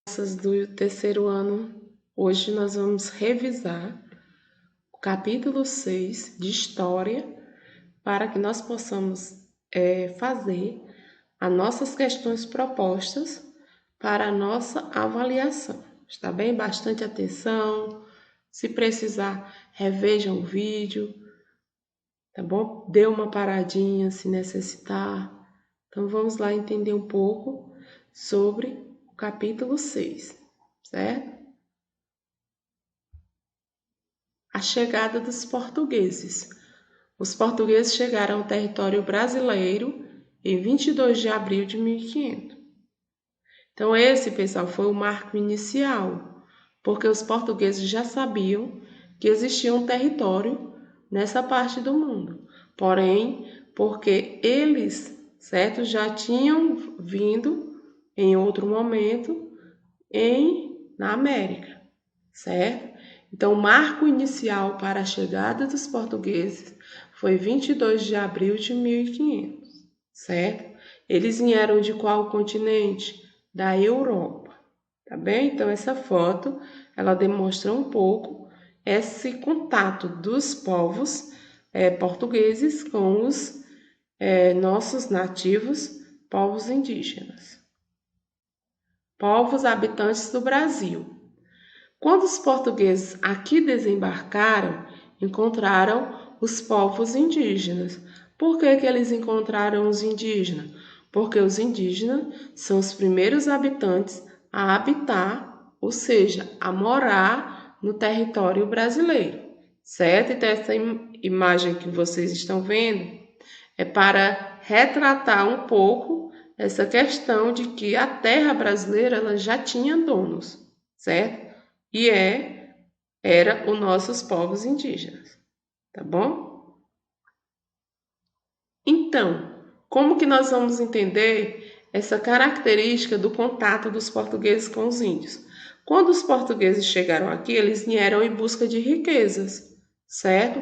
Do terceiro ano, hoje nós vamos revisar o capítulo 6 de História para que nós possamos fazer as nossas questões propostas para a nossa avaliação. Está bem? Bastante atenção. Se precisar, revejam o vídeo, tá bom? Dê uma paradinha se necessitar. Então vamos lá entender um pouco sobre o capítulo 6, certo? A chegada dos portugueses. Os portugueses chegaram ao território brasileiro em 22 de abril de 1500. Então esse, pessoal, foi o marco inicial, porque os portugueses já sabiam que existia um território nessa parte do mundo. Porém, porque eles, certo, já tinham vindo em outro momento na América, certo? Então, o marco inicial para a chegada dos portugueses foi 22 de abril de 1500, certo? Eles vieram de qual continente? Da Europa, tá bem? Então, essa foto, ela demonstra um pouco esse contato dos povos portugueses com os nossos nativos, povos indígenas. Povos habitantes do Brasil. Quando os portugueses aqui desembarcaram, encontraram os povos indígenas. Por que eles encontraram os indígenas? Porque os indígenas são os primeiros habitantes a habitar, ou seja, a morar no território brasileiro, certo? Então, essa imagem que vocês estão vendo é para retratar um pouco essa questão de que a terra brasileira ela já tinha donos, certo? E era os nossos povos indígenas, tá bom? Então, como que nós vamos entender essa característica do contato dos portugueses com os índios? Quando os portugueses chegaram aqui, eles vieram em busca de riquezas, certo?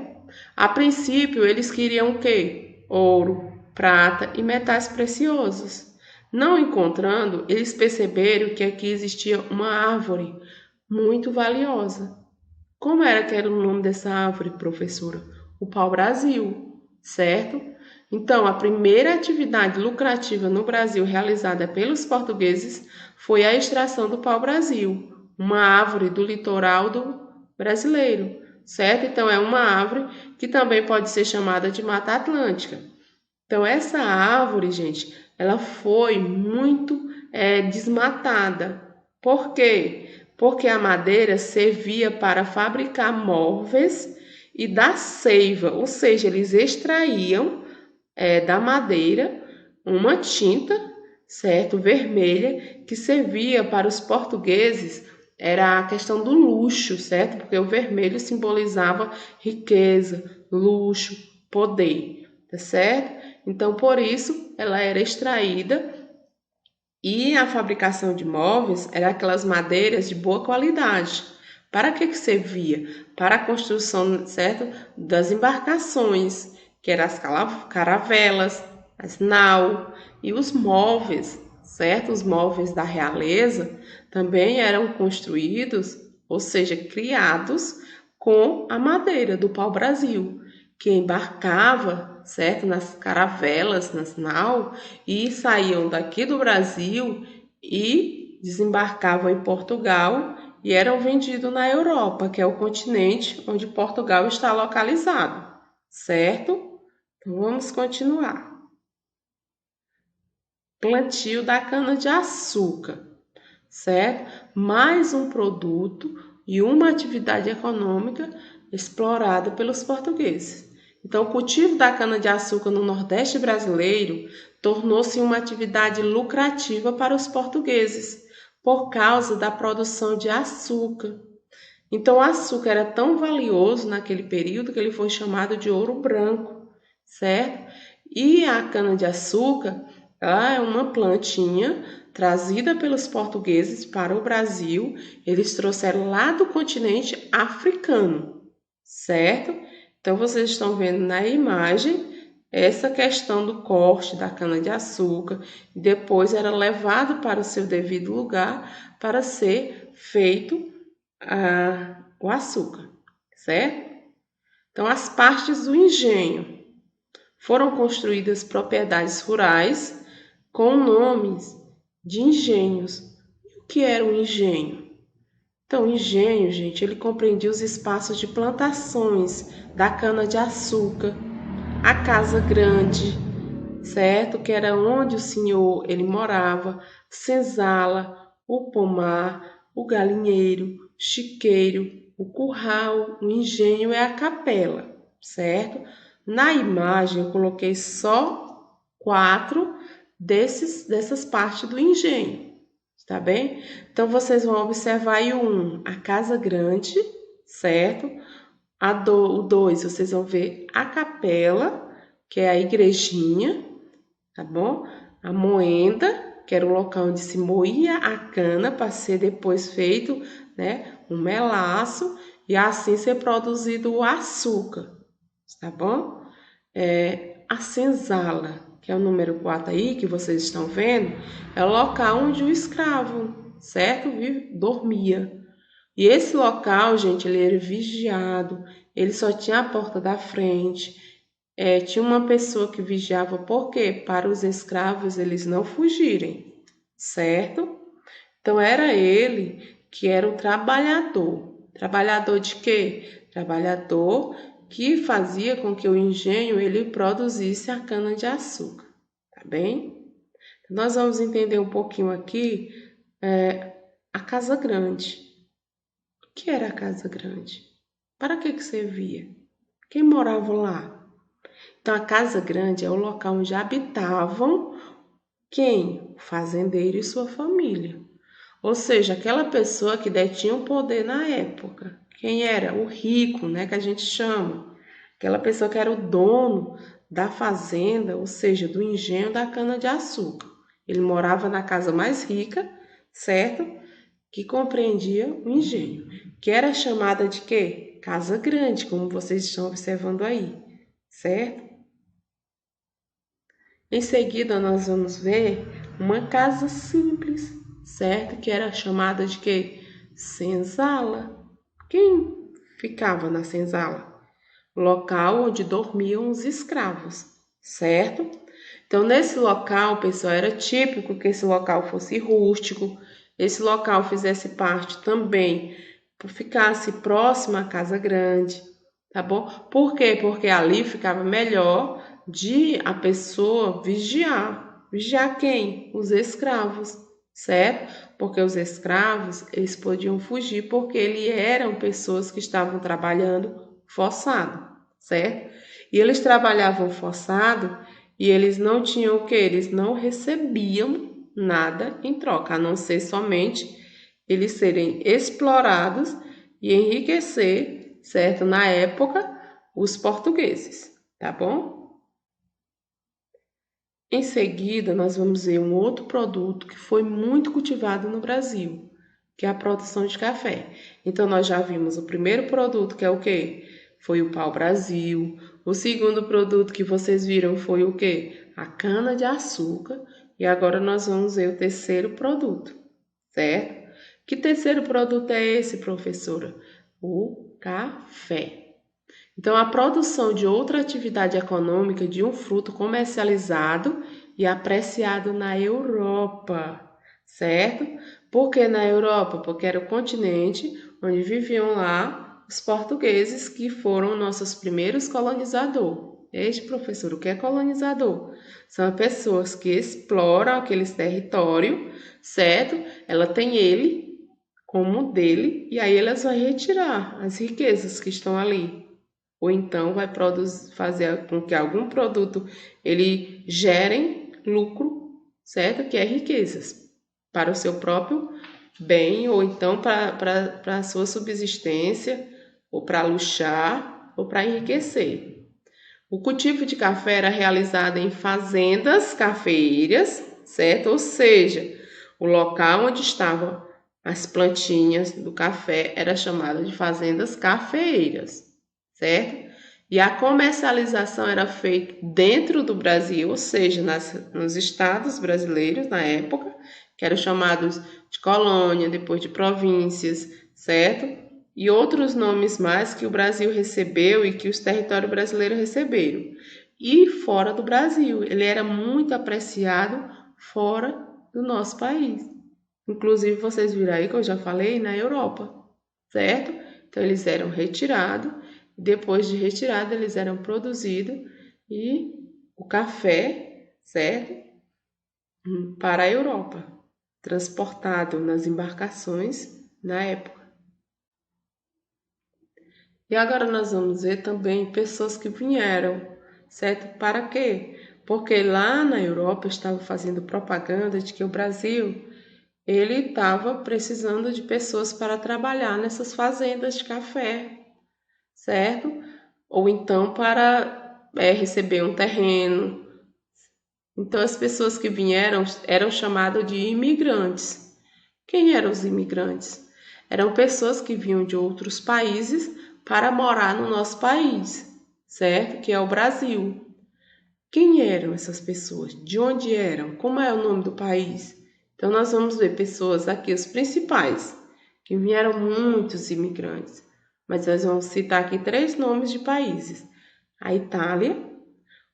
A princípio, eles queriam o quê? Ouro, prata e metais preciosos. Não encontrando, eles perceberam que aqui existia uma árvore muito valiosa. Como era que era o nome dessa árvore, professora? O pau-brasil, certo? Então, a primeira atividade lucrativa no Brasil realizada pelos portugueses foi a extração do pau-brasil, uma árvore do litoral do brasileiro, certo? Então, é uma árvore que também pode ser chamada de Mata Atlântica. Então, essa árvore, gente, ela foi muito desmatada. Por quê? Porque a madeira servia para fabricar móveis e da seiva, ou seja, eles extraíam da madeira uma tinta, certo, vermelha, que servia para os portugueses, era a questão do luxo, certo? Porque o vermelho simbolizava riqueza, luxo, poder, tá certo? Então, por isso, ela era extraída e a fabricação de móveis era aquelas madeiras de boa qualidade. Para que servia? Para a construção, certo, das embarcações, que eram as caravelas, as nau e os móveis, certo? Os móveis da realeza também eram construídos, ou seja, criados com a madeira do pau-brasil, que embarcava, certo, nas caravelas, nas nau, e saíam daqui do Brasil e desembarcavam em Portugal e eram vendidos na Europa, que é o continente onde Portugal está localizado, certo? Então vamos continuar. Plantio da cana-de-açúcar, certo? Mais um produto e uma atividade econômica explorada pelos portugueses. Então, o cultivo da cana-de-açúcar no Nordeste brasileiro tornou-se uma atividade lucrativa para os portugueses, por causa da produção de açúcar. Então, o açúcar era tão valioso naquele período que ele foi chamado de ouro branco, certo? E a cana-de-açúcar é uma plantinha trazida pelos portugueses para o Brasil. Eles trouxeram lá do continente africano, certo? Então, vocês estão vendo na imagem essa questão do corte da cana-de-açúcar e depois era levado para o seu devido lugar para ser feito o açúcar, certo? Então, as partes do engenho foram construídas propriedades rurais com nomes de engenhos. E o que era um engenho? Então, o engenho, gente, ele compreendia os espaços de plantações da cana-de-açúcar, a casa grande, certo? Que era onde o senhor ele morava, senzala, o pomar, o galinheiro, chiqueiro, o curral, o engenho é a capela, certo? Na imagem eu coloquei só 4 dessas partes do engenho, tá bem? Então vocês vão observar aí a casa grande, certo? O 2 vocês vão ver a capela, que é a igrejinha, tá bom? A moenda, que era o local onde se moía a cana para ser depois feito, né, um melaço e assim ser produzido o açúcar, tá bom? A senzala, que é o número 4 aí, que vocês estão vendo, é o local onde o escravo, certo? Dormia. E esse local, gente, ele era vigiado, ele só tinha a porta da frente, tinha uma pessoa que vigiava, por quê? Para os escravos eles não fugirem, certo? Então era ele que era o trabalhador. Trabalhador de quê? Trabalhador que fazia com que o engenho ele produzisse a cana-de-açúcar, tá bem? Então, nós vamos entender um pouquinho aqui a casa grande. O que era a casa grande? Para que servia? Quem morava lá? Então, a casa grande é o local onde habitavam quem? O fazendeiro e sua família. Ou seja, aquela pessoa que detinha o poder na época. Quem era? O rico, né, que a gente chama. Aquela pessoa que era o dono da fazenda, ou seja, do engenho da cana-de-açúcar. Ele morava na casa mais rica, certo? Que compreendia o engenho, que era chamada de quê? Casa grande, como vocês estão observando aí, certo? Em seguida, nós vamos ver uma casa simples, certo? Que era chamada de quê? Senzala. Quem ficava na senzala? Local onde dormiam os escravos, certo? Então, nesse local, pessoal, era típico que esse local fosse rústico, esse local fizesse parte também, ficasse próximo à casa grande, tá bom? Por quê? Porque ali ficava melhor de a pessoa vigiar. Vigiar quem? Os escravos, certo? Porque os escravos, eles podiam fugir porque eles eram pessoas que estavam trabalhando forçado, certo? E eles trabalhavam forçado e eles não tinham o que? Eles não recebiam nada em troca, a não ser somente eles serem explorados e enriquecer, certo? Na época, os portugueses, tá bom? Em seguida, nós vamos ver um outro produto que foi muito cultivado no Brasil, que é a produção de café. Então, nós já vimos o primeiro produto, que é o quê? Foi o pau-brasil. O segundo produto que vocês viram foi o quê? A cana-de-açúcar. E agora nós vamos ver o terceiro produto, certo? Que terceiro produto é esse, professora? O café. Então, a produção de outra atividade econômica de um fruto comercializado e apreciado na Europa, certo? Por que na Europa? Porque era o continente onde viviam lá os portugueses que foram nossos primeiros colonizadores. Este professor, o que é colonizador? São pessoas que exploram aqueles territórios, certo? Ela tem ele como dele e aí elas vão retirar as riquezas que estão ali. Ou então vai fazer com que algum produto ele gere lucro, certo? Que é riquezas para o seu próprio bem, ou então para a sua subsistência, ou para luxar, ou para enriquecer. O cultivo de café era realizado em fazendas cafeeiras, certo? Ou seja, o local onde estavam as plantinhas do café era chamado de fazendas cafeeiras, certo? E a comercialização era feita dentro do Brasil, ou seja, nos estados brasileiros na época, que eram chamados de colônia, depois de províncias, certo? E outros nomes mais que o Brasil recebeu e que os territórios brasileiros receberam. E fora do Brasil, ele era muito apreciado fora do nosso país. Inclusive, vocês viram aí que eu já falei, na Europa, certo? Então, eles eram retirados, depois de retirado, eles eram produzidos e o café, certo? Para a Europa, transportado nas embarcações na época. E agora nós vamos ver também pessoas que vieram, certo? Para quê? Porque lá na Europa estavam fazendo propaganda de que o Brasil ele estava precisando de pessoas para trabalhar nessas fazendas de café, certo? Ou então para receber um terreno. Então as pessoas que vieram eram chamadas de imigrantes. Quem eram os imigrantes? Eram pessoas que vinham de outros países para morar no nosso país, certo? Que é o Brasil. Quem eram essas pessoas? De onde eram? Como é o nome do país? Então, nós vamos ver pessoas aqui, os principais, que vieram muitos imigrantes, mas nós vamos citar aqui 3 nomes de países: a Itália,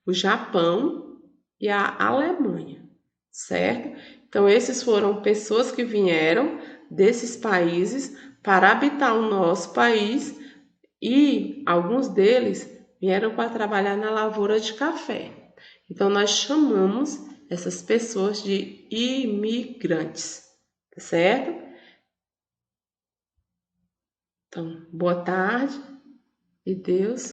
o Japão e a Alemanha, certo? Então, esses foram pessoas que vieram desses países para habitar o nosso país e alguns deles vieram para trabalhar na lavoura de café. Então, nós chamamos essas pessoas de imigrantes, tá certo? Então, boa tarde e Deus